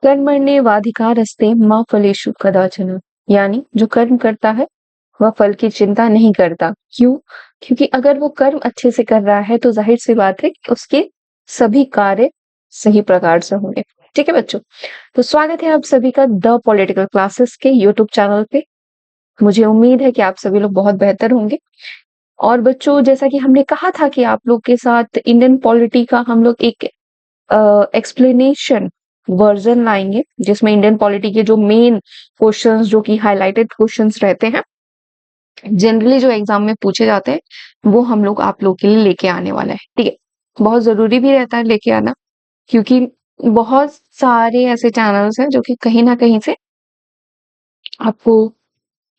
कर्मण्येवाधिकारस्ते मा फलेषु कदाचन, यानी जो कर्म करता है वह फल की चिंता नहीं करता। क्यों? क्योंकि अगर वो कर्म अच्छे से कर रहा है तो जाहिर सी बात है कि उसके सभी कार्य सही प्रकार से होंगे। ठीक है बच्चों, तो स्वागत है आप सभी का द पॉलिटिकल क्लासेस के यूट्यूब चैनल पे। मुझे उम्मीद है कि आप सभी लोग बहुत बेहतर होंगे। और बच्चों, जैसा कि हमने कहा था कि आप लोग के साथ इंडियन पॉलिटी का हम लोग एक एक्सप्लेनेशन वर्जन लाएंगे, जिसमें इंडियन पॉलिटी के जो मेन क्वेश्चंस, जो कि हाईलाइटेड क्वेश्चंस रहते हैं, जनरली जो एग्जाम में पूछे जाते हैं, वो हम लोग आप लोग के लिए लेके आने वाला है। ठीक है, बहुत जरूरी भी रहता है लेके आना, क्योंकि बहुत सारे ऐसे चैनल्स हैं जो कि कहीं ना कहीं से आपको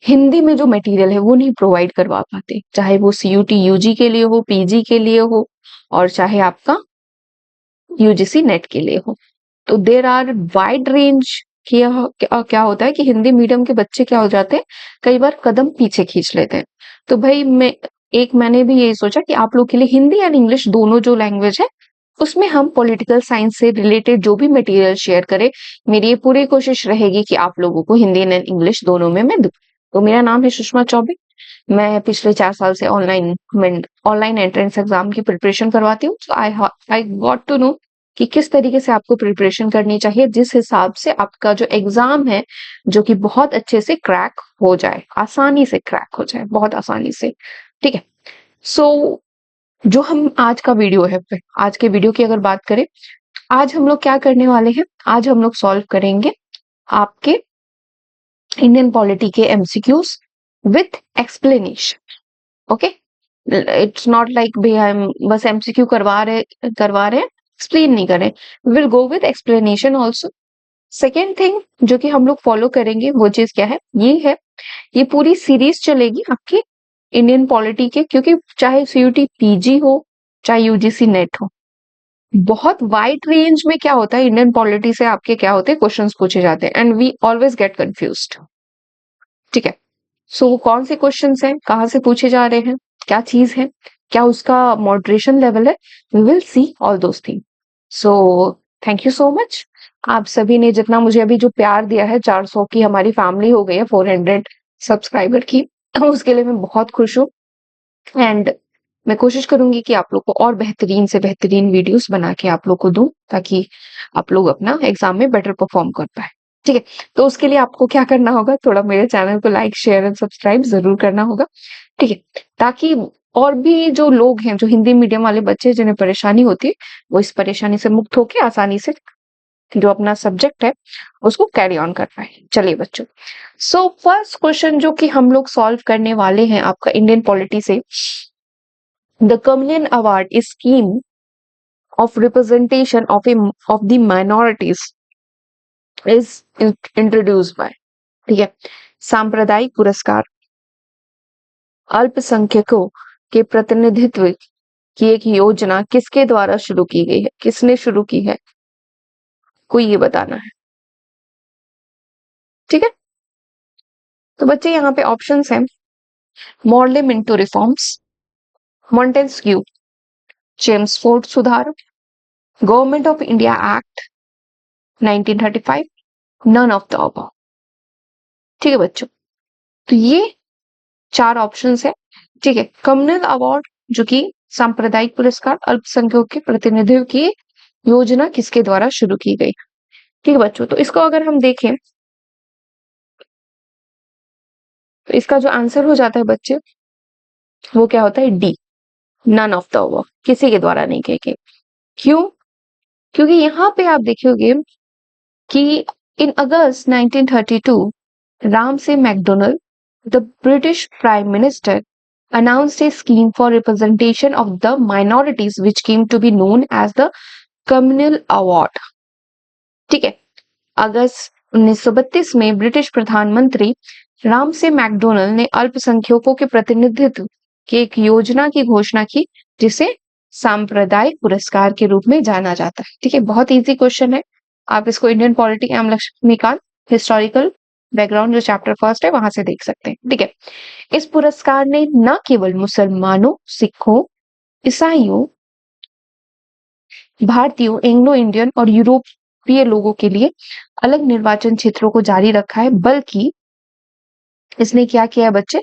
हिंदी में जो मटेरियल है वो नहीं प्रोवाइड करवा पाते, चाहे वो सीयूटी यूजी के लिए हो, पीजी के लिए हो, और चाहे आपका यूजीसी नेट के लिए हो। तो देर आर वाइड रेंज। क्या होता है कि हिंदी मीडियम के बच्चे क्या हो जाते हैं, कई बार कदम पीछे खींच लेते हैं। तो भाई मैंने भी यही सोचा कि आप लोग के लिए हिंदी एंड इंग्लिश दोनों जो लैंग्वेज है उसमें हम पॉलिटिकल साइंस से रिलेटेड जो भी मटेरियल शेयर करें। मेरी ये पूरी कोशिश रहेगी कि आप लोगों को हिंदी एंड इंग्लिश दोनों में मैं दूं। तो मेरा नाम है सुषमा चौबे। मैं पिछले 4 साल से ऑनलाइन एंट्रेंस एग्जाम की प्रिपरेशन करवाती हूँ। तो आई गॉट टू नो कि किस तरीके से आपको प्रिपरेशन करनी चाहिए, जिस हिसाब से आपका जो एग्जाम है जो कि बहुत अच्छे से क्रैक हो जाए, आसानी से क्रैक हो जाए, बहुत आसानी से। ठीक है, सो जो हम आज का वीडियो है, आज के वीडियो की अगर बात करें, आज हम लोग क्या करने वाले हैं, आज हम लोग सॉल्व करेंगे आपके इंडियन पॉलिटी के MCQs with explanation. Okay, it's not like भैया हम बस एमसीक्यू करवा रहे हैं, एक्सप्लेन नहीं कर रहे। Will go with explanation also. Second thing जो कि हम लोग फॉलो करेंगे वो चीज क्या है, ये पूरी सीरीज चलेगी आपकी इंडियन पॉलिटी के, क्योंकि चाहे सीयूटी पीजी हो चाहे यूजीसी नेट हो, बहुत वाइड रेंज में क्या होता है इंडियन पॉलिटी से आपके क्या होते हैं क्वेश्चंस पूछे जाते हैं, and we always get confused. ठीक है, सो वो कौन से क्वेश्चंस हैं, कहाँ से पूछे जा रहे हैं, क्या चीज है, क्या उसका मॉडरेशन लेवल है, we will see all those thing. So thank you so much. आप सभी ने जितना मुझे अभी जो प्यार दिया है, 400 की हमारी फैमिली हो गई है 400 सब्सक्राइबर की, उसके लिए मैं बहुत खुश हूँ। एंड मैं कोशिश करूंगी कि आप लोग को और बेहतरीन से बेहतरीन वीडियोस बना के आप लोग को दूं, ताकि आप लोग अपना एग्जाम में बेटर परफॉर्म कर पाए। ठीक है, तो उसके लिए आपको क्या करना होगा, थोड़ा मेरे चैनल को लाइक शेयर एंड सब्सक्राइब जरूर करना होगा। ठीक है, ताकि और भी जो लोग हैं, जो हिंदी मीडियम वाले बच्चे जिन्हें परेशानी होती है, वो इस परेशानी से मुक्त होकर आसानी से जो अपना सब्जेक्ट है उसको कैरी ऑन कर पाए। चलिए बच्चों, सो फर्स्ट क्वेश्चन जो कि हम लोग सॉल्व करने वाले हैं आपका इंडियन पॉलिटी से, the communal award is scheme of representation of the minorities is introduced by। ठीक है, सांप्रदायिक पुरस्कार अल्पसंख्यकों के प्रतिनिधित्व की एक योजना किसके द्वारा शुरू की गई है, किसने शुरू की है, कोई ये बताना है। ठीक है, तो बच्चे यहाँ पे ऑप्शंस हैं, Morley Minto reforms, Montesquieu Chelmsford सुधार, government of India act 1935, none of the above. ठीक है बच्चों, तो ये 4 ऑप्शंस है। ठीक है, कम्युनल अवार्ड जो कि सांप्रदायिक पुरस्कार अल्पसंख्यकों के प्रतिनिधित्व की योजना किसके द्वारा शुरू की गई। ठीक है बच्चों, तो इसको अगर हम देखें तो इसका जो आंसर हो जाता है बच्चे, वो क्या होता है, D, none of the above, किसी के द्वारा नहीं किए गए। क्यों? क्योंकि यहाँ पे आप देखोगे कि इन अगस्त 1932 Ramsay McDonald, the British prime minister, announced a scheme for representation of the minorities which came to be known as the communal award। ठीक है, अगस्त 1932 में ब्रिटिश प्रधानमंत्री रामसे मैकडोनल्ड ने अल्पसंख्यकों के प्रतिनिधित्व की एक योजना की घोषणा की, जिसे सांप्रदायिक पुरस्कार के रूप में जाना जाता है। ठीक है, बहुत इजी क्वेश्चन है, आप इसको इंडियन पॉलिटी एवं लक्ष्मीकांत हिस्टोरिकल बैकग्राउंड जो चैप्टर फर्स्ट है वहां से देख सकते हैं। ठीक है, इस पुरस्कार ने न केवल मुसलमानों, सिखों, ईसाइयों, भारतीयों, एंग्लो इंडियन और जनजातीय लोगों के लिए अलग निर्वाचन क्षेत्रों को जारी रखा है, बल्कि इसने क्या किया है बच्चे,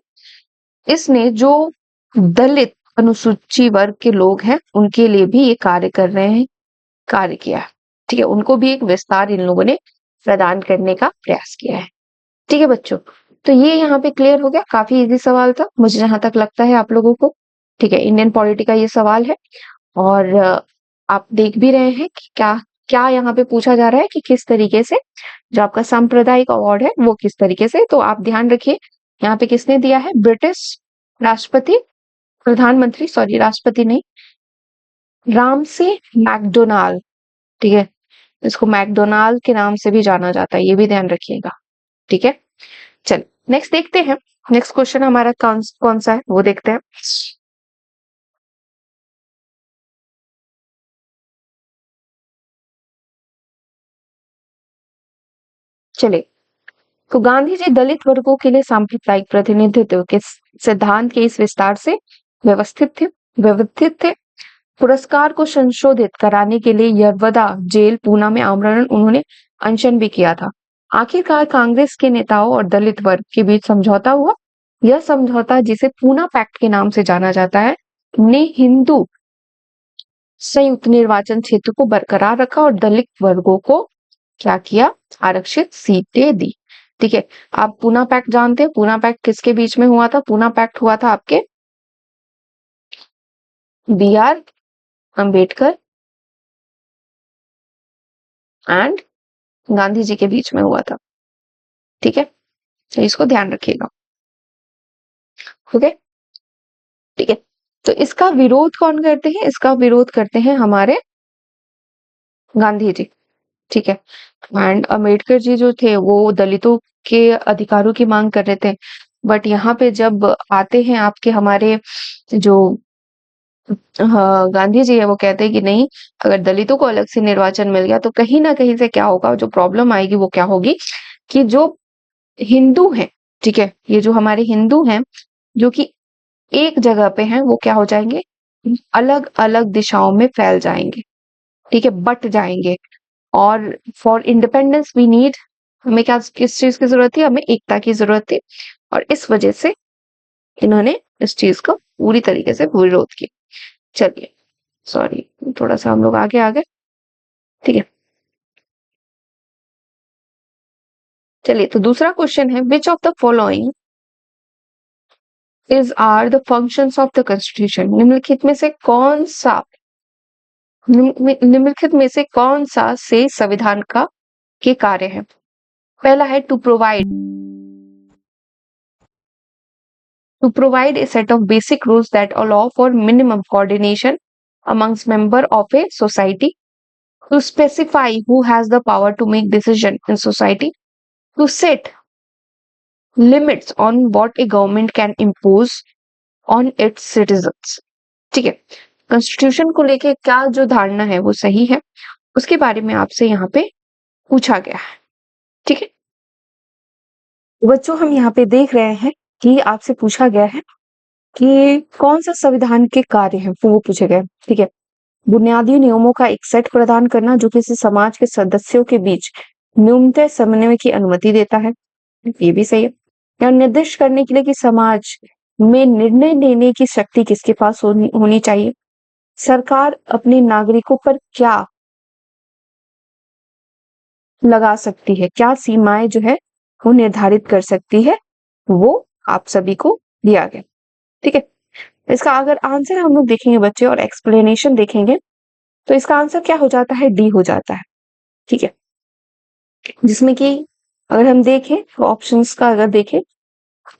इसने जो दलित अनुसूची वर्ग के लोग हैं उनके लिए भी ये कार्य किया है। ठीक है, उनको भी एक विस्तार इन लोगों ने प्रदान करने का प्रयास किया है। ठीक है बच्चों, तो ये यहाँ पे क्लियर हो गया। काफी इजी सवाल था मुझे जहां तक लगता है आप लोगों को। ठीक है, इंडियन पॉलिटी का ये सवाल है और आप देख भी रहे हैं कि क्या क्या यहाँ पे पूछा जा रहा है कि किस तरीके से जो आपका सांप्रदायिक अवार्ड है वो किस तरीके से। तो आप ध्यान रखिए यहाँ पे किसने दिया है, ब्रिटिश राष्ट्रपति प्रधानमंत्री, सॉरी राष्ट्रपति नहीं, रामसे मैकडोनाल्ड। ठीक है, इसको मैकडोनाल्ड के नाम से भी जाना जाता है, ये भी ध्यान रखिएगा। ठीक है, चल नेक्स्ट देखते हैं। नेक्स्ट क्वेश्चन हमारा कौन सा है वो देखते हैं। चलिए, तो गांधी जी दलित वर्गों के लिए सांप्रदायिक प्रतिनिधित्व के सिद्धांत के इस विस्तार से व्यवस्थित थे। पुरस्कार को संशोधित कराने के लिए यरवदा जेल पूना में आमरण उन्होंने अनशन भी किया था। आखिरकार कांग्रेस के नेताओं और दलित वर्ग के बीच समझौता हुआ। यह समझौता, जिसे पूना पैक्ट के नाम से जाना जाता है, ने हिंदू संयुक्त निर्वाचन क्षेत्र को बरकरार रखा और दलित वर्गों को क्या किया, आरक्षित सीटें दी। ठीक है, आप पूना पैक्ट जानते हैं। पूना पैक्ट किसके बीच में हुआ था? पूना पैक्ट हुआ था आपके BR अंबेडकर एंड गांधी जी के बीच में हुआ था। ठीक है, तो इसको ध्यान रखिएगा। ओके, ठीक है, तो इसका विरोध कौन करते हैं? इसका विरोध करते हैं हमारे गांधी जी। ठीक है, एंड अंबेडकर जी जो थे वो दलितों के अधिकारों की मांग कर रहे थे। बट यहाँ पे जब आते हैं आपके हमारे जो हाँ, गांधी जी है, वो कहते हैं कि नहीं, अगर दलितों को अलग से निर्वाचन मिल गया तो कहीं ना कहीं से क्या होगा, जो प्रॉब्लम आएगी वो क्या होगी कि जो हिंदू हैं, ठीक है, ये जो हमारे हिंदू हैं जो कि एक जगह पे हैं, वो क्या हो जाएंगे, अलग अलग दिशाओं में फैल जाएंगे। ठीक है, बट जाएंगे। और फॉर इंडिपेंडेंस वी नीड, हमें क्या किस चीज की जरूरत थी? हमें एकता की जरूरत थी। और इस वजह से इन्होंने इस चीज का पूरी तरीके से विरोध किया। चलिए, सॉरी थोड़ा सा हम लोग आगे आ गए। ठीक है, चलिए, तो दूसरा क्वेश्चन है, which of the following is are the functions of the constitution. निम्नलिखित में से कौन सा से संविधान का के कार्य है? पहला है to provide a set of basic rules that allow for minimum coordination amongst member of a society, to specify who has the power to make decision in society, to set limits on what a government can impose on its citizens। ठीक है, constitution को लेके क्या जो धारणा है वो सही है, उसके बारे में आपसे यहाँ पे पूछा गया है। ठीक है बच्चों, हम यहाँ पे देख रहे हैं कि आपसे पूछा गया है कि कौन सा संविधान के कार्य हैं, वो पूछे गए। ठीक है, बुनियादी नियमों का एक सेट प्रदान करना जो किसी समाज के सदस्यों के बीच न्यूनतम समन्वय की अनुमति देता है, ये भी सही है। या निर्दिष्ट करने के लिए कि समाज में निर्णय लेने की शक्ति किसके पास होनी चाहिए, सरकार अपने नागरिकों पर क्या लगा सकती है, क्या सीमाएं जो है वो निर्धारित कर सकती है, वो आप सभी को दिया गया। ठीक है, इसका अगर आंसर हम लोग देखेंगे बच्चे और एक्सप्लेनेशन देखेंगे तो इसका आंसर क्या हो जाता है, डी हो जाता है। ठीक है, जिसमें कि अगर हम देखें तो ऑप्शंस का अगर देखें,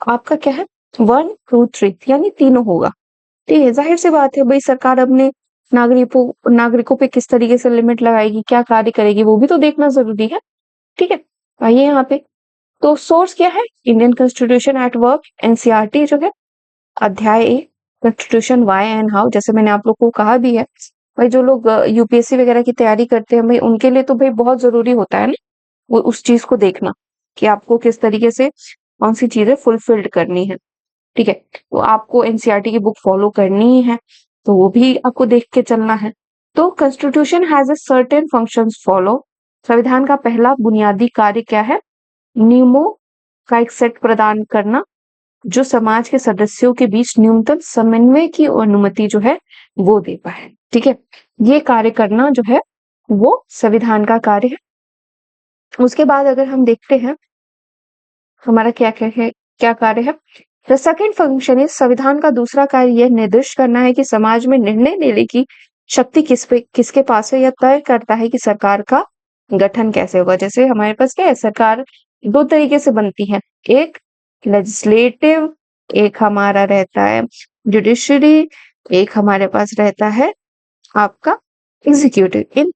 आपका क्या है, 1 2 3, यानी तीनों होगा। ठीक है, जाहिर सी बात है भाई, सरकार अपने नागरिकों पे किस तरीके से लिमिट लगाएगी, क्या कार्य करेगी, वो भी तो देखना जरूरी है। ठीक है, आइए यहाँ पे, तो सोर्स क्या है, Indian constitution at work, NCERT जो है, अध्याय ए, कॉन्स्टिट्यूशन वाई एंड हाउ। जैसे मैंने आप लोग को कहा भी है भाई, जो लोग यूपीएससी वगैरह की तैयारी करते हैं भाई, उनके लिए तो भाई बहुत जरूरी होता है ना वो उस चीज को देखना कि आपको किस तरीके से कौन सी चीजें फुलफिल्ड करनी है। ठीक है, तो आपको एनसीईआरटी की बुक फॉलो करनी ही है, तो वो भी आपको देख के चलना है। तो constitution has a certain functions follow, संविधान का पहला बुनियादी कार्य क्या है? नियमों का एक सेट प्रदान करना जो समाज के सदस्यों के बीच न्यूनतम समन्वय की अनुमति जो है वो दे पाए। ठीक है, ये कार्य करना जो है वो संविधान का कार्य है। उसके बाद अगर हम देखते हैं हमारा क्या क्या है, क्या कार्य है। द सेकंड फंक्शन इज, संविधान का दूसरा कार्य यह निर्दिष्ट करना है कि समाज में निर्णय लेने की शक्ति किसके पास है, या तय करता है कि सरकार का गठन कैसे होगा। जैसे हमारे पास क्या है, सरकार दो तरीके से बनती है, एक लेजिस्लेटिव, एक हमारा रहता है जुडिशरी, एक हमारे पास रहता है आपका एग्जीक्यूटिव। इन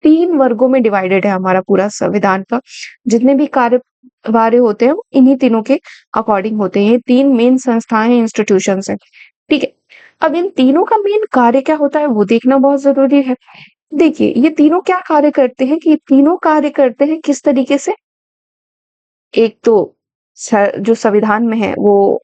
तीन वर्गों में डिवाइडेड है हमारा पूरा संविधान का। जितने भी कार्य होते हैं वो इन्हीं तीनों के अकॉर्डिंग होते हैं। ये तीन मेन संस्थाएं, इंस्टीट्यूशंस हैं। ठीक है, अब इन तीनों का मेन कार्य क्या होता है वो देखना बहुत जरूरी है। देखिए ये तीनों क्या कार्य करते हैं, कि ये तीनों कार्य करते हैं किस तरीके से। एक तो जो संविधान में है वो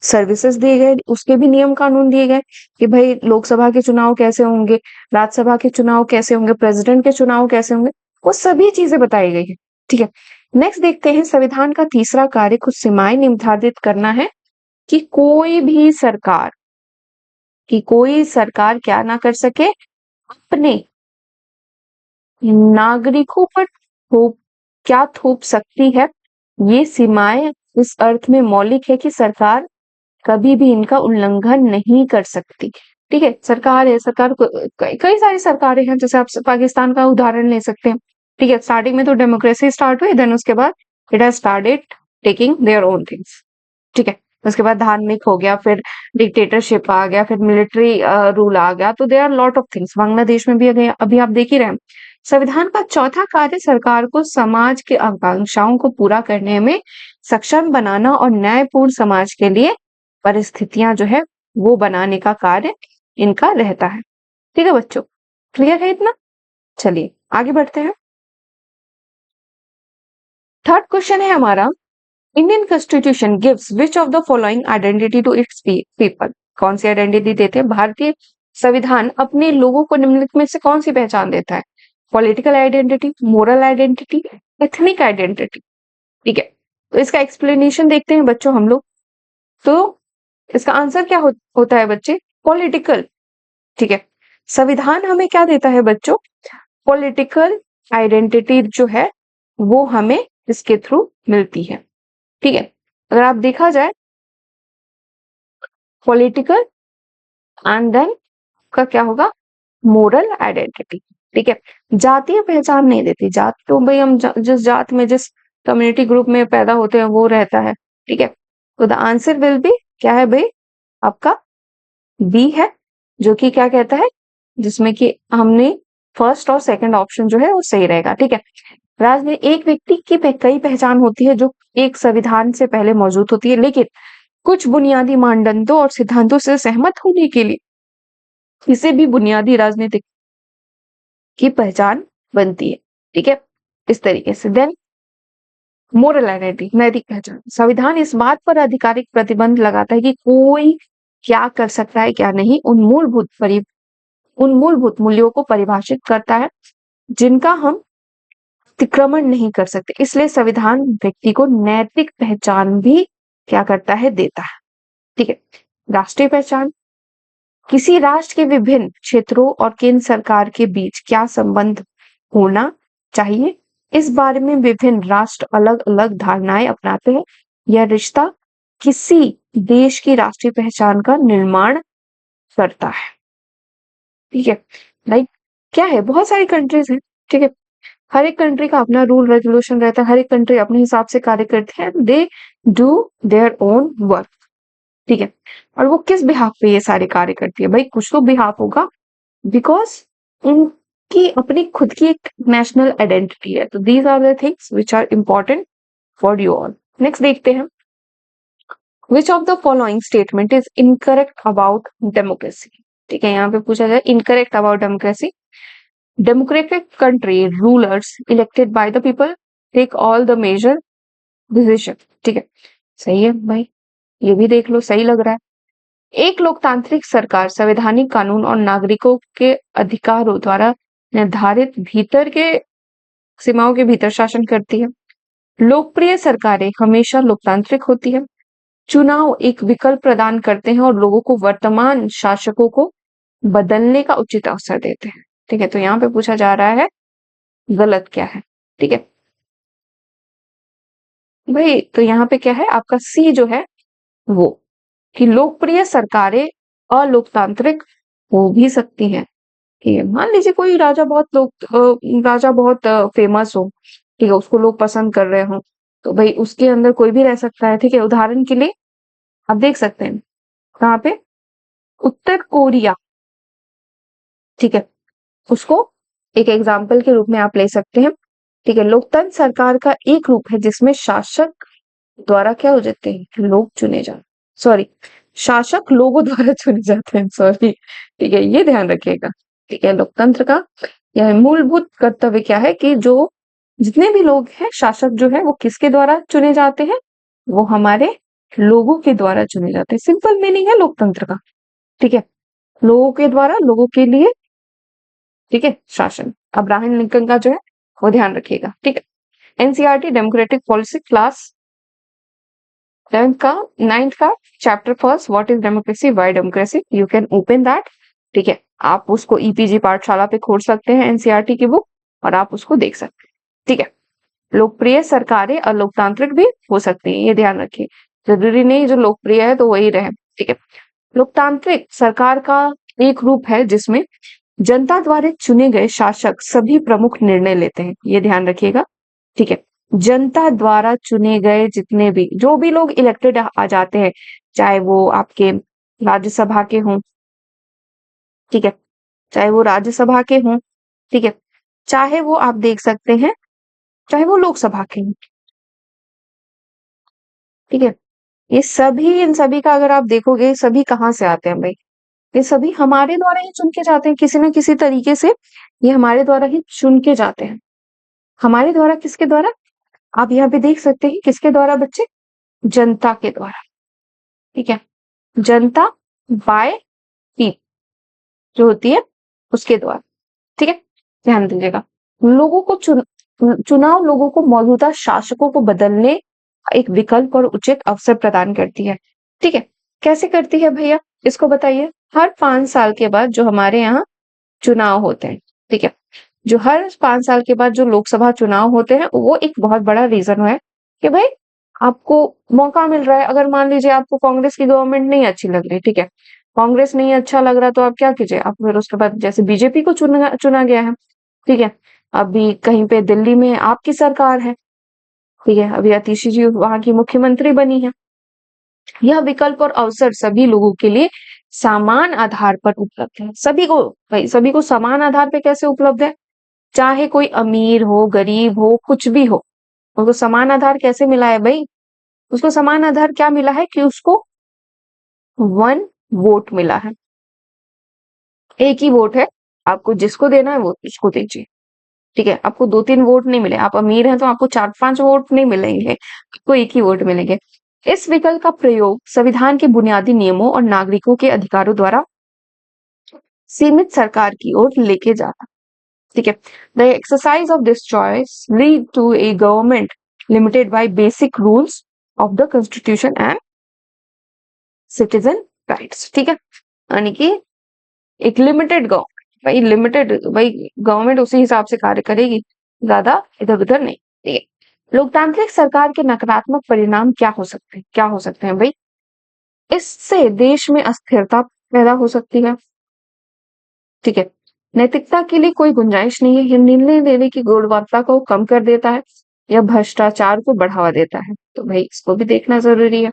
सर्विसेज दिए गए, उसके भी नियम कानून दिए गए कि भाई लोकसभा के चुनाव कैसे होंगे, राज्यसभा के चुनाव कैसे होंगे, प्रेसिडेंट के चुनाव कैसे होंगे, वो सभी चीजें बताई गई है। ठीक है, नेक्स्ट देखते हैं संविधान का तीसरा कार्य कुछ सीमाएं निर्धारित करना है कि कोई सरकार क्या ना कर सके, अपने नागरिकों पर क्या थोप सकती है। ये सीमाएं इस अर्थ में मौलिक है कि सरकार कभी भी इनका उल्लंघन नहीं कर सकती। ठीक है, सरकार है, सरकार को कई सारी सरकारें हैं, जैसे आप पाकिस्तान का उदाहरण ले सकते हैं। ठीक है, स्टार्टिंग में तो डेमोक्रेसी स्टार्ट हुई, देन उसके बाद it has started taking their own things. ठीक है, उसके बाद धार्मिक हो गया, फिर डिक्टेटरशिप आ गया, फिर मिलिट्री रूल आ गया, तो there are lot of things. Bangladesh में भी अभी आप देख ही रहे हैं। संविधान का चौथा कार्य सरकार को समाज की आकांक्षाओं को पूरा करने में सक्षम बनाना और न्यायपूर्ण समाज के लिए परिस्थितियां जो है वो बनाने का कार्य इनका रहता है। ठीक है बच्चों, क्लियर है इतना? चलिए आगे बढ़ते हैं। थर्ड क्वेश्चन है हमारा, Indian constitution gives which of the following identity to its people. कौन सी आइडेंटिटी देते हैं? भारतीय संविधान अपने लोगों को निम्नलिखित में से कौन सी पहचान देता है? Political identity, moral identity, ethnic identity. ठीक है, तो इसका एक्सप्लेनेशन देखते हैं बच्चों हम लोग। तो इसका आंसर क्या होता है बच्चे? पॉलिटिकल। ठीक है, संविधान हमें क्या देता है बच्चों? पॉलिटिकल आइडेंटिटी जो है वो हमें इसके थ्रू मिलती है। ठीक है, अगर आप देखा जाए पॉलिटिकल एंड देन का क्या होगा? Moral identity. ठीक है, जातीय पहचान नहीं देती। जात तो भाई हम जिस जात में, जिस कम्युनिटी ग्रुप में पैदा होते हैं वो रहता है। ठीक है, तो द आंसर विल बी क्या है भाई? आपका बी है, जो कि क्या कहता है, जिसमें कि हमने फर्स्ट और सेकंड ऑप्शन जो है वो सही रहेगा। ठीक है, राजनीति एक व्यक्ति की कई पहचान होती है जो एक संविधान से पहले मौजूद होती है, लेकिन कुछ बुनियादी मानदंडों और सिद्धांतों से सहमत होने के लिए इसे भी बुनियादी राजनीतिक की पहचान बनती है। ठीक है, इस तरीके से। देन मोरल आइडेंटिटी, नैतिक पहचान। संविधान इस बात पर आधिकारिक प्रतिबंध लगाता है कि कोई क्या कर सकता है क्या नहीं, उन मूलभूत मूल्यों को परिभाषित करता है जिनका हम अतिक्रमण नहीं कर सकते। इसलिए संविधान व्यक्ति को नैतिक पहचान भी क्या करता है? देता है। ठीक है, राष्ट्रीय पहचान, किसी राष्ट्र के विभिन्न क्षेत्रों और केंद्र सरकार के बीच क्या संबंध होना चाहिए, इस बारे में विभिन्न राष्ट्र अलग अलग धारणाएं अपनाते हैं। यह रिश्ता किसी देश की राष्ट्रीय पहचान का निर्माण करता है। ठीक है, लाइक क्या है, बहुत सारी कंट्रीज हैं। ठीक है, हर एक कंट्री का अपना रूल रेगुलेशन रहता है, हर एक कंट्री अपने हिसाब से कार्य करती है, they do their own work. ठीक है, और वो किस बिहाफ पे ये सारे कार्य करती है? भाई कुछ तो बिहाफ होगा, बिकॉज उनकी अपनी खुद की एक नेशनल आइडेंटिटी है। तो these are the things which are important for you all. Next देखते हैं, which of the following statement is incorrect about democracy. ठीक है, यहाँ पे पूछा जाए incorrect about democracy. Democratic country rulers elected by the people take all the major decision। ठीक है, सही है भाई, ये भी देख लो, सही लग रहा है। एक लोकतांत्रिक सरकार संवैधानिक कानून और नागरिकों के अधिकारों द्वारा निर्धारित भीतर के सीमाओं के भीतर शासन करती है। लोकप्रिय सरकारें हमेशा लोकतांत्रिक होती है। चुनाव एक विकल्प प्रदान करते हैं और लोगों को वर्तमान शासकों को बदलने का उचित अवसर देते हैं। ठीक है, तो यहाँ पे पूछा जा रहा है गलत क्या है। ठीक है भाई, तो यहाँ पे क्या है आपका सी जो है वो, कि लोकप्रिय सरकारें अलोकतांत्रिक हो भी सकती हैं। ठीक है, मान लीजिए कोई राजा राजा बहुत फेमस हो, ठीक है, उसको लोग पसंद कर रहे हो, तो भाई उसके अंदर कोई भी रह सकता है। ठीक है, उदाहरण के लिए आप देख सकते हैं कहाँ पे, उत्तर कोरिया। ठीक है, उसको एक एग्जाम्पल के रूप में आप ले सकते हैं। ठीक है, लोकतंत्र सरकार का एक रूप है जिसमें शासक द्वारा क्या हो जाते हैं, लोग चुने जाते, सॉरी, शासक लोगों द्वारा चुने जाते हैं, सॉरी। ठीक है, ये ध्यान रखिएगा। ठीक है, लोकतंत्र का यह मूलभूत कर्तव्य क्या है कि जो जितने भी लोग हैं, शासक जो है वो किसके द्वारा चुने जाते हैं, वो हमारे लोगों के द्वारा चुने जाते हैं। सिंपल मीनिंग है लोकतंत्र का। ठीक है, लोगों के द्वारा, लोगों के लिए। ठीक है, शासन। अब्राहम लिंकन का जो है वो ध्यान रखिएगा। ठीक है, NCERT democratic policy class 11th का 9th का chapter first, what is democracy, why democracy, you can open that. ठीक है, आप उसको ईपीजी पाठशाला पे खोल सकते हैं, एनसीईआरटी की बुक, और आप उसको देख सकते हैं। ठीक है, लोकप्रिय सरकारें अलोकतांत्रिक भी हो सकती है, ये ध्यान रखिए। जरूरी नहीं जो लोकप्रिय है तो वही रहे। ठीक है, लोकतांत्रिक सरकार का एक रूप है जिसमें जनता द्वारा चुने गए शासक सभी प्रमुख निर्णय लेते हैं, ये ध्यान रखिएगा। ठीक है, जनता द्वारा चुने गए जितने भी जो भी लोग इलेक्टेड आ जाते हैं, चाहे वो आपके राज्यसभा के हों, ठीक है, चाहे वो राज्यसभा के हों, ठीक है, चाहे वो आप देख सकते हैं, चाहे वो लोकसभा के हों। ठीक है, ये सभी, इन सभी का अगर आप देखोगे, ये सभी कहाँ से आते हैं भाई, ये सभी हमारे द्वारा ही चुन के जाते हैं, किसी न किसी तरीके से ये हमारे द्वारा ही चुन के जाते हैं। हमारे द्वारा किसके द्वारा, आप यहाँ पे देख सकते हैं किसके द्वारा बच्चे, जनता के द्वारा। ठीक है, जनता बाय पीपल जो होती है उसके द्वारा। ठीक है, ध्यान दीजिएगा। लोगों को चुनाव लोगों को मौजूदा शासकों को बदलने का एक विकल्प और उचित अवसर प्रदान करती है। ठीक है, कैसे करती है भैया, इसको बताइए। हर 5 साल के बाद जो हमारे यहाँ चुनाव होते हैं, ठीक है, जो हर 5 साल के बाद जो लोकसभा चुनाव होते हैं, वो एक बहुत बड़ा रीजन है कि भाई आपको मौका मिल रहा है। अगर मान लीजिए आपको कांग्रेस की गवर्नमेंट नहीं अच्छी लग रही, ठीक है, कांग्रेस नहीं अच्छा लग रहा, तो आप क्या कीजिए, आप फिर उसके बाद जैसे बीजेपी को चुना गया है। ठीक है, अभी कहीं पे दिल्ली में आपकी सरकार है, ठीक है, अभी आतिशी जी वहां की मुख्यमंत्री बनी है। यह विकल्प और अवसर सभी लोगों के लिए समान आधार पर उपलब्ध है। सभी को भाई, सभी को समान आधार पे कैसे उपलब्ध है, चाहे कोई अमीर हो, गरीब हो, कुछ भी हो, उनको समान आधार कैसे मिला है भाई, उसको समान आधार क्या मिला है कि उसको 1 वोट मिला है। एक ही वोट है, आपको जिसको देना है वो उसको दीजिए। ठीक है, आपको 2-3 वोट नहीं मिले, आप अमीर हैं तो आपको 4-5 वोट नहीं मिलेंगे, आपको एक ही वोट मिलेंगे। इस विकल्प का प्रयोग संविधान के बुनियादी नियमों और नागरिकों के अधिकारों द्वारा सीमित सरकार की ओर लेके जाता। ठीक है, the exercise of this choice lead to a government limited by basic rules of the constitution and citizen rights. ठीक है, यानी कि एक लिमिटेड गवर्नमेंट, भाई लिमिटेड, भाई गवर्नमेंट उसी हिसाब से कार्य करेगी, ज्यादा इधर उधर नहीं। ठीक है, लोकतांत्रिक सरकार के नकारात्मक परिणाम क्या हो सकते हैं, क्या हो सकते हैं भाई, इससे देश में अस्थिरता पैदा हो सकती है। ठीक है, नैतिकता के लिए कोई गुंजाइश नहीं है, निर्णय लेने की गुणवत्ता को कम कर देता है, या भ्रष्टाचार को बढ़ावा देता है, तो भाई इसको भी देखना जरूरी है।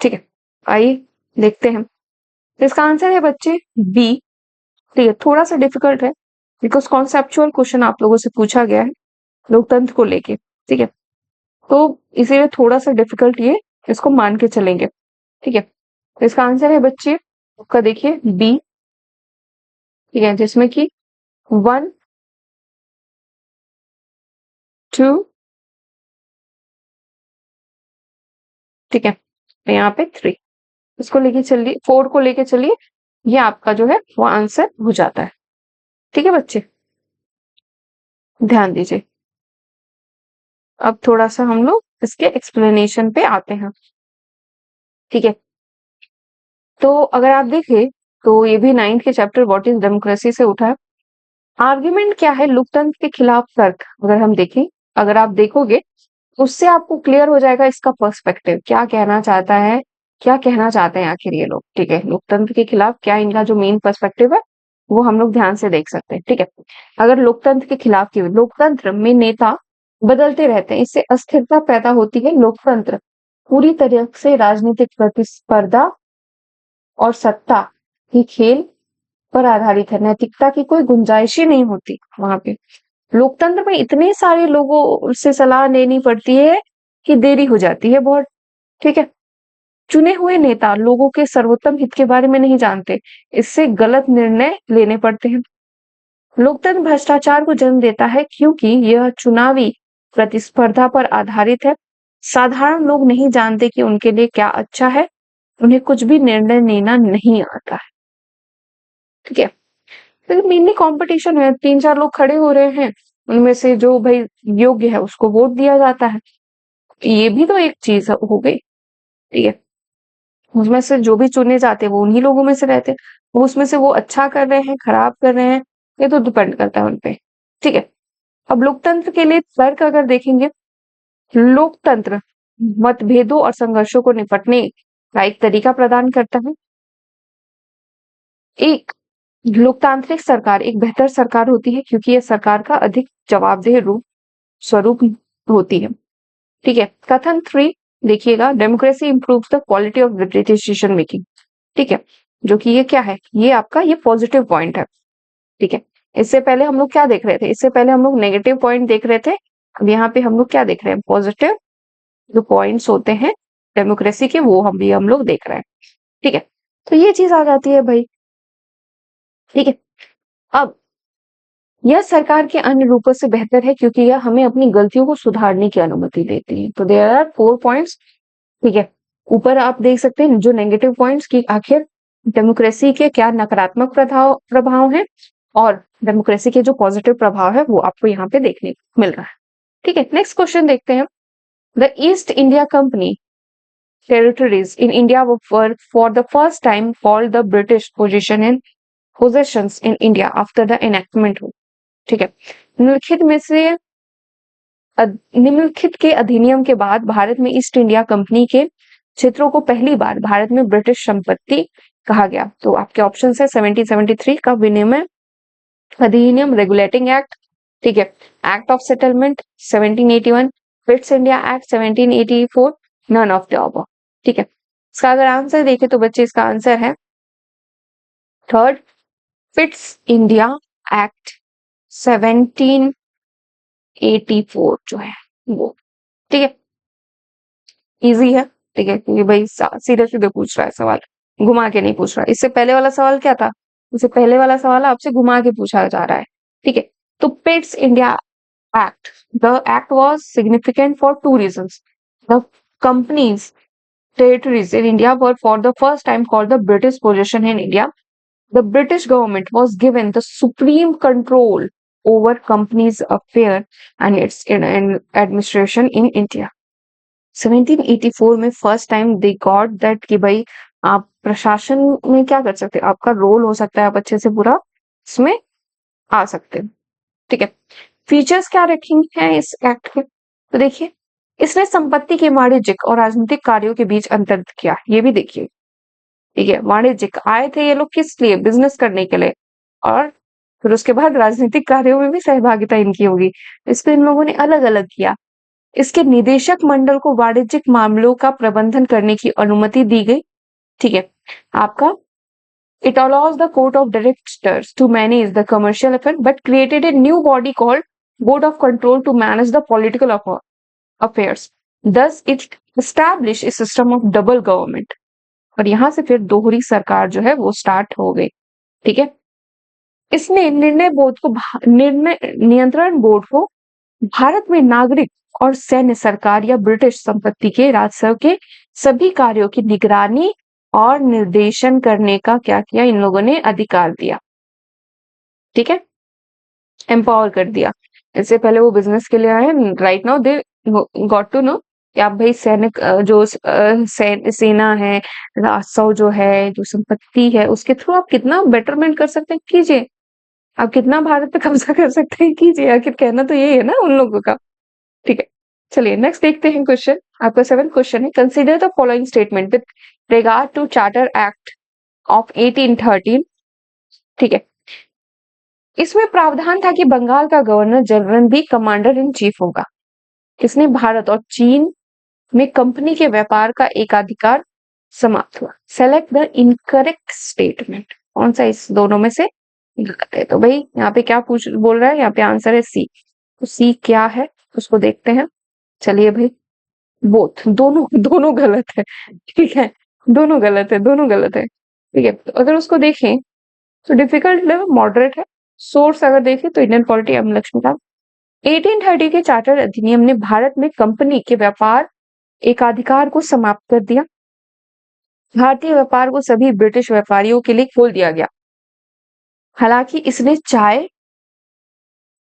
ठीक है, आइए देखते हैं। इसका आंसर है बच्चे बी। ठीक है, थोड़ा सा डिफिकल्ट है बिकॉज कॉन्सेप्चुअल क्वेश्चन आप लोगों से पूछा गया है लोकतंत्र को लेके। ठीक है, तो इसीलिए थोड़ा सा डिफिकल्ट ये, इसको मान के चलेंगे। ठीक है, तो इसका आंसर है बच्चे आपका देखिए बी। ठीक है, जिसमें कि 1, 2, ठीक है, तो यहाँ पे 3, इसको लेके चलिए, 4 को लेके चलिए, ये आपका जो है वो आंसर हो जाता है। ठीक है बच्चे, ध्यान दीजिए। अब थोड़ा सा हम लोग इसके एक्सप्लेनेशन पे आते हैं। ठीक है, तो अगर आप देखें तो ये भी 9th के चैप्टर व्हाट इज डेमोक्रेसी से उठा है। आर्ग्यूमेंट क्या है लोकतंत्र के खिलाफ तर्क, अगर हम देखें, अगर आप देखोगे उससे आपको क्लियर हो जाएगा इसका पर्सपेक्टिव क्या कहना चाहता है, क्या कहना चाहते हैं आखिर ये लोग। ठीक है, लोकतंत्र के खिलाफ क्या इनका जो मेन पर्सपेक्टिव है वो हम लोग ध्यान से देख सकते हैं। ठीक है, अगर लोकतंत्र के खिलाफ की, लोकतंत्र में नेता बदलते रहते हैं, इससे अस्थिरता पैदा होती है। लोकतंत्र पूरी तरह से राजनीतिक प्रतिस्पर्धा और सत्ता की खेल पर आधारित है, नैतिकता की कोई गुंजाइश ही नहीं होती वहां पे। लोकतंत्र में इतने सारे लोगों से सलाह लेनी पड़ती है कि देरी हो जाती है बहुत। ठीक है, चुने हुए नेता लोगों के सर्वोत्तम हित के बारे में नहीं जानते, इससे गलत निर्णय लेने पड़ते हैं। लोकतंत्र भ्रष्टाचार को जन्म देता है क्योंकि यह चुनावी प्रतिस्पर्धा पर आधारित है। साधारण लोग नहीं जानते कि उनके लिए क्या अच्छा है, उन्हें कुछ भी निर्णय लेना नहीं आता है। ठीक है, तो मेनली कंपटीशन है, 3-4 लोग खड़े हो रहे हैं, उनमें से जो भाई योग्य है उसको वोट दिया जाता है। ये भी तो एक चीज हो गई। ठीक है, उसमें से जो भी चुने जाते हैं वो उन्हीं लोगों में से रहते हैं, वो उसमें से वो अच्छा कर रहे हैं खराब कर रहे हैं, ये तो डिपेंड करता है उनपे। ठीक है, अब लोकतंत्र के लिए तर्क अगर देखेंगे, लोकतंत्र मतभेदों और संघर्षों को निपटने का एक तरीका प्रदान करता है। एक लोकतांत्रिक सरकार एक बेहतर सरकार होती है क्योंकि यह सरकार का अधिक जवाबदेह रूप स्वरूप होती है। ठीक है, कथन 3 देखिएगा, democracy improves the quality of decision making. ठीक है, जो कि ये क्या है, ये आपका ये पॉजिटिव पॉइंट है। ठीक है, इससे पहले हम लोग क्या देख रहे थे, इससे पहले हम लोग नेगेटिव पॉइंट देख रहे थे, अब यहाँ पे हम लोग क्या देख रहे हैं, पॉजिटिव जो पॉइंट्स होते हैं डेमोक्रेसी के वो हम लोग देख रहे हैं। ठीक है, तो ये चीज आ जाती है भाई। ठीक है, अब यह सरकार के अन्य रूपों से बेहतर है क्योंकि यह हमें अपनी गलतियों को सुधारने की अनुमति देती है। तो देयर आर 4 पॉइंट्स। ठीक है, ऊपर आप देख सकते हैं जो नेगेटिव पॉइंट्स की आखिर डेमोक्रेसी के क्या नकारात्मक प्रभाव है और डेमोक्रेसी के जो पॉजिटिव प्रभाव है वो आपको यहाँ पे देखने को मिल रहा है। ठीक है, नेक्स्ट क्वेश्चन देखते हैं। The east India company territories in India were for the first time called the British possessions in India after the enactment। ठीक है, निम्नलिखित में से निम्नलिखित के अधिनियम के बाद भारत में ईस्ट इंडिया कंपनी के क्षेत्रों को पहली बार भारत में ब्रिटिश संपत्ति कहा गया। तो आपके ऑप्शन है 1773 का विनिमय अधिनियम रेगुलेटिंग एक्ट। ठीक है, act of settlement 1781, Pitts India act 1784, none of the above. ठीक है, इसका अगर आंसर देखें तो बच्चे इसका आंसर है थर्ड, पिट्स इंडिया एक्ट 1784 जो है वो। ठीक है, इजी है। ठीक है, क्योंकि भाई सीधे सीधे पूछ रहा है सवाल, घुमा के नहीं पूछ रहा है। इससे पहले वाला सवाल क्या था, इससे पहले वाला सवाल आपसे घुमा के पूछा जा रहा है। ठीक है, तो पिट्स India act, the act was significant for 2 reasons. The companies territories in India were for the first time called the British possession in India. The British government was given the supreme control over companies' affairs and its administration in India. 1784 में first time they got that कि भाई आप प्रशासन में क्या कर सकते हैं, आपका रोल हो सकता है, आप अच्छे से पूरा इसमें आ सकते हैं। ठीक है, फीचर्स क्या रखेंगे हैं इस एक्ट के, तो देखिए इसने संपत्ति के वाणिज्यिक और राजनीतिक कार्यों के बीच अंतर किया, ये भी देखिए। ठीक है, वाणिज्यिक आए थे ये लोग किस लिए, बिजनेस करने के लिए, और फिर उसके बाद राजनीतिक कार्यों में भी सहभागिता इनकी होगी, इसको इन लोगों ने अलग अलग किया। इसके निदेशक मंडल को वाणिज्यिक मामलों का प्रबंधन करने की अनुमति दी गई। ठीक है, आपका it allows the court of directors to manage the commercial affair but created a new body called board of control to manage the political affairs। Thus it established a system of double government। और यहां से फिर दोहरी सरकार जो है वो start हो गई। ठीक है, इसने निर्णय नियंत्रण बोर्ड को भारत में नागरिक और सैन्य सरकार या ब्रिटिश संपत्ति के राजस्व के सभी कार्यों की निगरानी और निर्देशन करने का क्या किया, इन लोगों ने अधिकार दिया। ठीक है, एम्पावर कर दिया। इससे पहले वो बिजनेस के लिए आए, right now they got to know कि आप भाई सैनिक जो सेना है, राजस्व जो है, जो संपत्ति है, उसके थ्रू आप कितना बेटरमेंट कर सकते हैं, कीजिए। आप कितना भारत पे कब्जा कर सकते हैं, कीजिए। आखिर कहना तो यही है ना उन लोगों का। ठीक है, चलिए नेक्स्ट देखते हैं क्वेश्चन। आपका 7th क्वेश्चन है, consider the following statement with regard to charter act of 1813। ठीक है, इसमें प्रावधान था कि बंगाल का गवर्नर जनरल भी कमांडर इन चीफ होगा। किसने? भारत और चीन में कंपनी के व्यापार का एकाधिकार समाप्त हुआ। Select the incorrect statement. कौन सा इस दोनों में से गलत है? तो भाई यहाँ पे क्या पूछ बोल रहा है? यहाँ पे आंसर है सी। तो सी क्या है उसको देखते हैं। चलिए भाई, बोथ, दोनों दोनों गलत है। ठीक है, दोनों गलत है, दोनों गलत है। ठीक है, तो अगर उसको देखें तो डिफिकल्ट लेवल मॉडरेट है। सोर्स अगर देखें तो इंडियन पॉलिटी एम लक्ष्मीकांत। 1830 के चार्टर अधिनियम ने भारत में कंपनी के व्यापार एकाधिकार को समाप्त कर दिया। भारतीय व्यापार को सभी ब्रिटिश व्यापारियों के लिए खोल दिया गया। हालांकि इसने चाय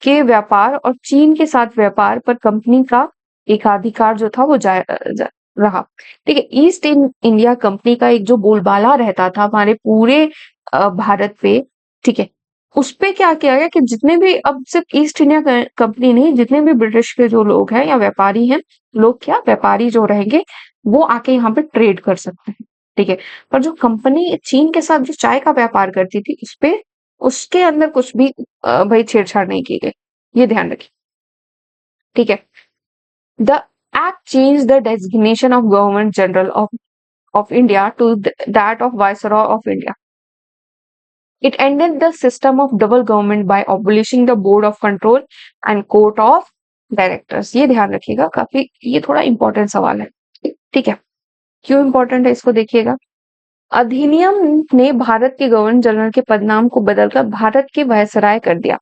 के व्यापार और चीन के साथ व्यापार पर कंपनी का एकाधिकार जो था वो रहा। ठीक है, ईस्ट इंडिया कंपनी का एक जो बोलबाला रहता था हमारे पूरे भारत पे, ठीक है, उस पे क्या किया गया कि जितने भी, अब सिर्फ ईस्ट इंडिया कंपनी नहीं, जितने भी ब्रिटिश के जो लोग हैं या व्यापारी हैं, लोग क्या व्यापारी जो रहेंगे वो आके यहाँ पे ट्रेड कर सकते हैं। ठीक है, पर जो कंपनी चीन के साथ जो चाय का व्यापार करती थी उस पे, उसके अंदर कुछ भी भाई छेड़छाड़ नहीं की गई, ये ध्यान रखिए। ठीक है, the act change the designation of government general of India to that of viceroy of India. It ended the system of double government by abolishing the board of control and court of directors। ये ध्यान रखिएगा, काफी ये थोड़ा important सवाल है। ठीक है, क्यों इंपॉर्टेंट है इसको देखिएगा। अधिनियम ने भारत के गवर्नर जनरल के पदनाम को बदलकर भारत के वायसराय कर दिया।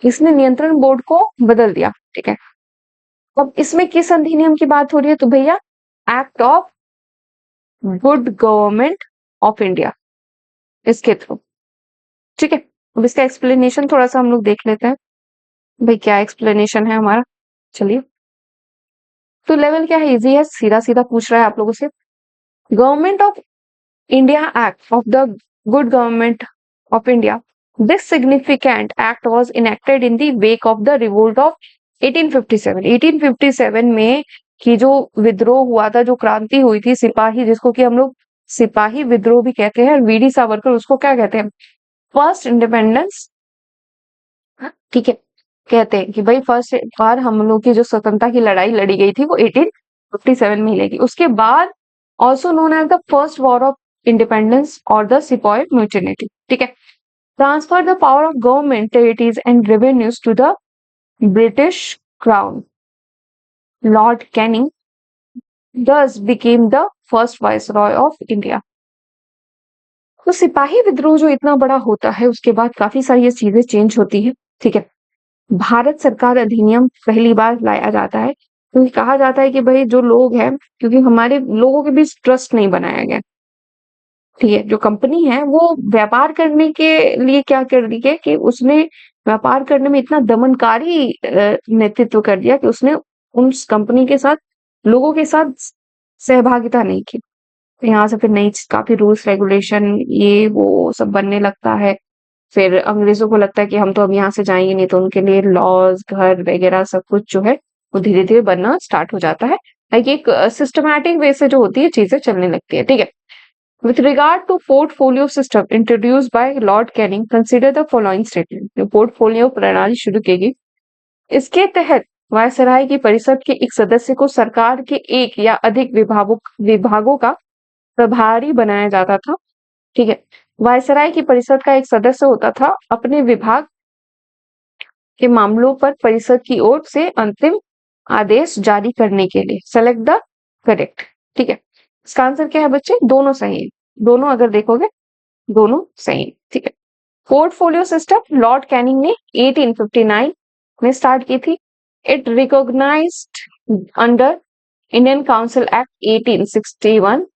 इसने नियंत्रण बोर्ड को बदल दिया। ठीक है, अब इसमें किस अधिनियम की बात हो रही है? तो भैया act of good government of India, इसके थ्रू। ठीक है, अब इसका एक्सप्लेनेशन थोड़ा सा हम लोग देख लेते हैं। भाई क्या एक्सप्लेनेशन है हमारा, चलिए। तो लेवल क्या है? इजी है, सीधा सीधा पूछ रहा है आप लोगों से। Government of India act of the good government of India, this significant act was enacted in the wake of the revolt of 1857। 1857 में की जो विद्रोह हुआ था, जो क्रांति हुई थी सिपाही, जिसको कि हम लोग सिपाही विद्रोह भी कहते हैं, वीडी सावरकर उसको क्या कहते हैं? First independence. ठीक है, कहते हैं कि भाई फर्स्ट बार हम लोग की जो स्वतंत्रता की लड़ाई लड़ी गई थी वो 1857 में लगी। उसके बाद also known as the first war of independence और द सिपॉय म्यूटिनिटी। ठीक है, transfer the power of government territories and revenues to the British crown. Lord Canning thus became the first viceroy of India. तो सिपाही विद्रोह जो इतना बड़ा होता है उसके बाद काफी सारी ये चीजें चेंज होती है। ठीक है, भारत सरकार अधिनियम पहली बार लाया जाता है क्योंकि कहा जाता है कि भाई जो लोग हैं, क्योंकि हमारे लोगों के बीच ट्रस्ट नहीं बनाया गया। ठीक है, जो कंपनी है वो व्यापार करने के लिए क्या कर दी है कि उसने व्यापार करने में इतना दमनकारी नेतृत्व कर दिया कि उसने उस कंपनी के साथ, लोगों के साथ सहभागिता नहीं की। तो यहाँ से फिर नई काफी रूल्स रेगुलेशन ये वो सब बनने लगता है। फिर अंग्रेजों को लगता है कि हम तो अब यहाँ से जाएंगे नहीं, तो उनके लिए लॉज, घर वगैरह सब कुछ जो है वो धीरे धीरे बनना स्टार्ट हो जाता है। लाइक एक सिस्टमैटिक वे से जो होती है चीजें चलने लगती है। ठीक है, with regard to portfolio system introduce by lord Canning, consider the following statement. Portfolio प्रणाली शुरू की गई, इसके तहत वायसराय की परिषद के एक सदस्य को सरकार के एक या अधिक विभागों का प्रभारी बनाया जाता था। ठीक है, वायसराय की परिषद का एक सदस्य होता था अपने विभाग के मामलों पर परिषद की ओर से अंतिम आदेश जारी करने के लिए। Select the correct. ठीक है, इसका आंसर क्या है बच्चे? दोनों सही है, दोनों अगर देखोगे दोनों सही है। ठीक है, पोर्टफोलियो सिस्टम लॉर्ड कैनिंग ने 1859 में स्टार्ट की थी। It recognised under Indian council act 1861।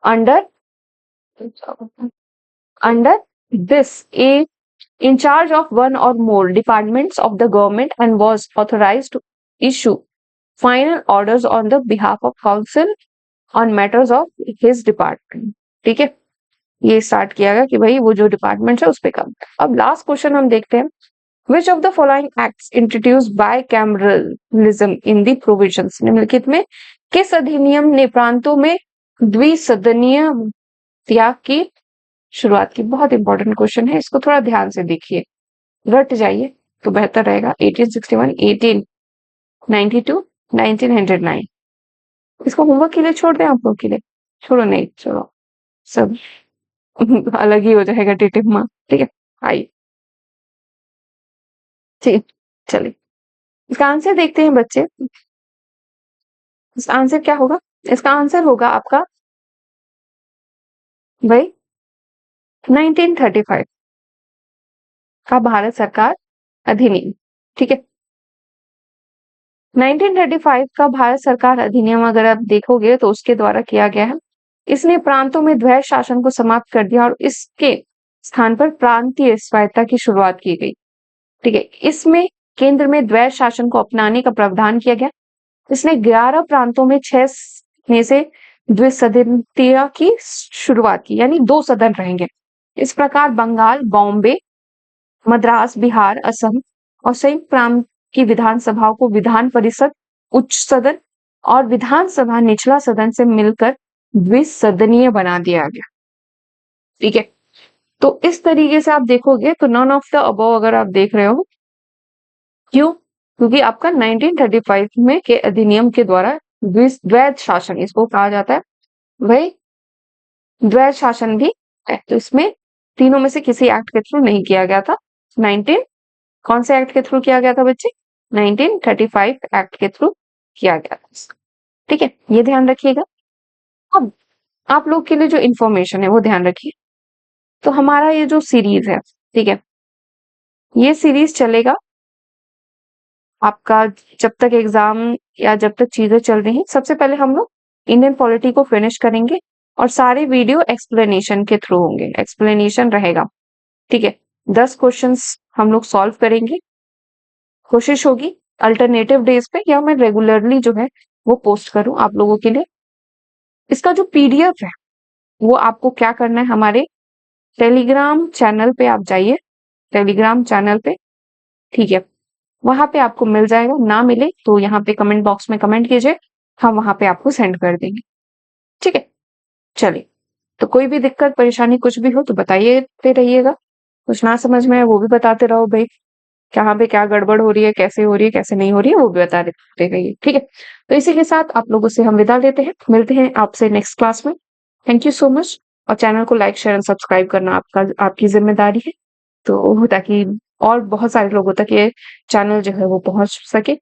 Under Under this, a in charge of one or more departments of the government and was authorized to issue final orders on the behalf of council on matters of his department. ठीक है, ये start किया गया कि भाई वो जो department है उस पे काम। अब लास्ट क्वेश्चन हम देखते हैं, which of the following acts introduced by cameralism in the provisions, निम्नलिखित में किस अधिनियम ने प्रांतों में द्विसदनीय त्याग की शुरुआत की। बहुत इंपॉर्टेंट क्वेश्चन है, इसको थोड़ा ध्यान से देखिए, रट जाइए तो बेहतर रहेगा। 1861, 1892, 1909। इसको होमवर्क के लिए छोड़ दें आप लोग के लिए? छोड़ो, नहीं छोड़ो, सब अलग ही हो जाएगा टिटिम्मा। ठीक है, आइए, ठीक, चलिए इसका आंसर देखते हैं बच्चे। इसका आंसर क्या होगा? इसका आंसर होगा आपका भाई 1935 का भारत सरकार अधिनियम। ठीक है, 1935 का भारत सरकार अधिनियम अगर आप देखोगे तो उसके द्वारा किया गया है, इसने प्रांतों में द्वैध शासन को समाप्त कर दिया और इसके स्थान पर प्रांतीय स्वायत्तता की शुरुआत की गई। ठीक है, इसमें केंद्र में द्वैध शासन को अपनाने का प्रावधान किया गया। इसने 11 प्रांतों में 6 में से द्विसदनीयता की शुरुआत की, यानी 2 सदन रहेंगे। इस प्रकार बंगाल, बॉम्बे, मद्रास, बिहार, असम और संयुक्त प्रांत की विधानसभाओं को विधान परिषद, उच्च सदन और विधानसभा निचला सदन से मिलकर द्विसदनीय बना दिया गया। ठीक है, तो इस तरीके से आप देखोगे तो नन ऑफ द अबव अगर आप देख रहे हो, क्यों? क्योंकि आपका 1935 में के अधिनियम के द्वारा द्वैध शासन इसको कहा जाता है। भाई द्वैध शासन भी है, तो इसमें तीनों में से किसी एक्ट के थ्रू नहीं किया गया था। 19 कौन से एक्ट के थ्रू किया गया था बच्चे? 1935 एक्ट के थ्रू किया गया था। ठीक है, ये ध्यान रखिएगा। अब आप लोग के लिए जो इंफॉर्मेशन है वो ध्यान रखिए। तो हमारा ये जो सीरीज है, ठीक है, ये सीरीज चलेगा आपका जब तक एग्जाम या जब तक चीजें चल रही हैं। सबसे पहले हम लोग इंडियन पॉलिटी को फिनिश करेंगे और सारे वीडियो एक्सप्लेनेशन के थ्रू होंगे, एक्सप्लेनेशन रहेगा। ठीक है, 10 क्वेश्चंस हम लोग सॉल्व करेंगे। कोशिश होगी अल्टरनेटिव डेज पे या मैं रेगुलरली जो है वो पोस्ट करूं आप लोगों के लिए। इसका जो पीडीएफ है वो आपको क्या करना है, हमारे टेलीग्राम चैनल पे आप जाइए, टेलीग्राम चैनल पे, ठीक है, वहां पे आपको मिल जाएगा। ना मिले तो यहाँ पे कमेंट बॉक्स में कमेंट कीजिए, हम वहां पे आपको सेंड कर देंगे। ठीक है, चलिए, तो कोई भी दिक्कत परेशानी कुछ भी हो तो बताइए पे रहिएगा। कुछ ना समझ में है वो भी बताते रहो भाई, कहाँ पे क्या गड़बड़ हो रही है, कैसे हो रही है, कैसे नहीं हो रही है, वो भी बता देते रहिए। ठीक है, तो इसी के साथ आप लोगों से हम विदा लेते हैं, मिलते हैं आपसे नेक्स्ट क्लास में। थैंक यू सो मच, और चैनल को लाइक शेयर एंड सब्सक्राइब करना आपकी जिम्मेदारी है, तो ताकि और बहुत सारे लोगों तक ये चैनल जो है वो पहुंच सके।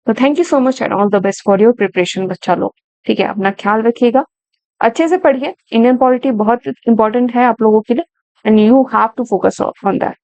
तो thank you so much and all the best for your preparation बच्चा लोग। ठीक है, अपना ख्याल रखिएगा, अच्छे से पढ़िए। इंडियन पॉलिटी बहुत इंपॉर्टेंट है आप लोगों के लिए and you have to focus on that.